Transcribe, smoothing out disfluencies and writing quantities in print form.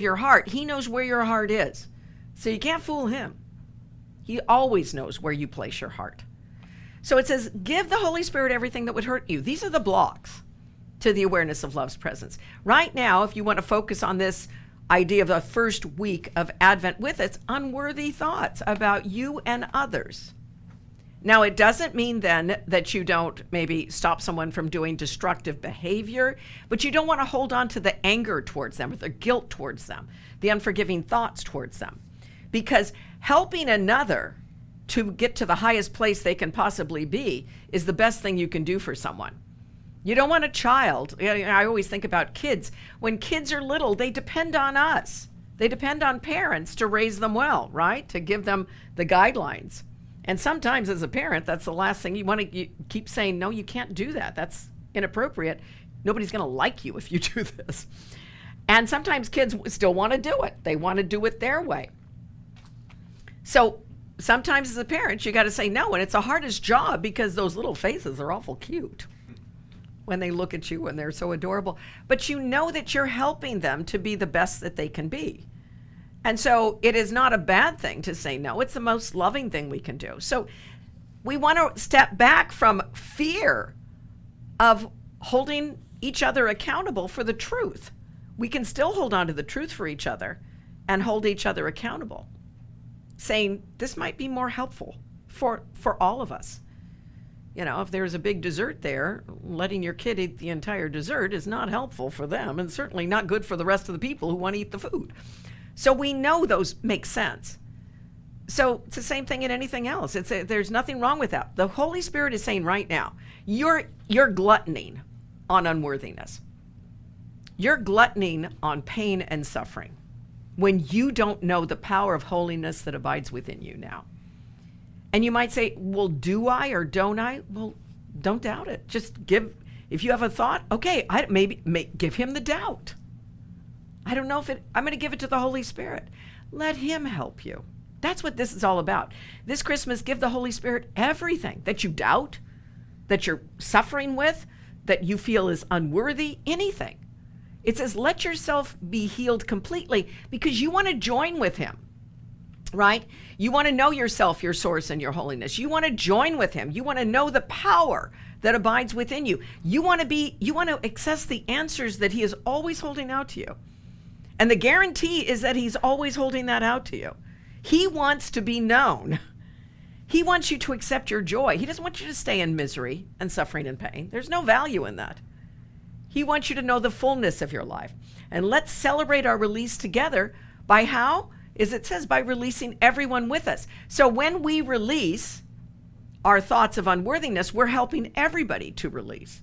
your heart. He knows where your heart is. So you can't fool him. He always knows where you place your heart. So it says, give the Holy Spirit everything that would hurt you. These are the blocks to the awareness of love's presence. Right now, if you want to focus on this idea of the first week of Advent with us, unworthy thoughts about you and others. Now, it doesn't mean then that you don't maybe stop someone from doing destructive behavior, but you don't want to hold on to the anger towards them or the guilt towards them, the unforgiving thoughts towards them. Because helping another to get to the highest place they can possibly be is the best thing you can do for someone. You don't want a child. I always think about kids. When kids are little, they depend on us. They depend on parents to raise them well, right? To give them the guidelines. And sometimes as a parent, that's the last thing you want to keep saying, no, you can't do that. That's inappropriate. Nobody's going to like you if you do this. And sometimes kids still want to do it. They want to do it their way. So sometimes as a parent, you got to say no. And it's the hardest job because those little faces are awful cute when they look at you and they're so adorable. But you know that you're helping them to be the best that they can be. And so it is not a bad thing to say no. It's the most loving thing we can do. So we want to step back from fear of holding each other accountable for the truth. We can still hold on to the truth for each other and hold each other accountable, saying this might be more helpful for all of us. You know, if there's a big dessert there, letting your kid eat the entire dessert is not helpful for them and certainly not good for the rest of the people who want to eat the food. So we know those make sense. So it's the same thing in anything else. There's nothing wrong with that. The Holy Spirit is saying right now, you're gluttoning on unworthiness. You're gluttoning on pain and suffering when you don't know the power of holiness that abides within you now. And you might say, well, do I or don't I? Well, don't doubt it. Just if you have a thought, okay, give him the doubt. I don't know I'm going to give it to the Holy Spirit. Let him help you. That's what this is all about. This Christmas, give the Holy Spirit everything that you doubt, that you're suffering with, that you feel is unworthy, anything. It says, let yourself be healed completely because you want to join with him, right? You want to know yourself, your source, and your holiness. You want to join with him. You want to know the power that abides within you. You want to access the answers that he is always holding out to you. And the guarantee is that he's always holding that out to you. He wants to be known. He wants you to accept your joy. He doesn't want you to stay in misery and suffering and pain. There's no value in that. He wants you to know the fullness of your life. And let's celebrate our release together by how? As it says, by releasing everyone with us. So when we release our thoughts of unworthiness, we're helping everybody to release.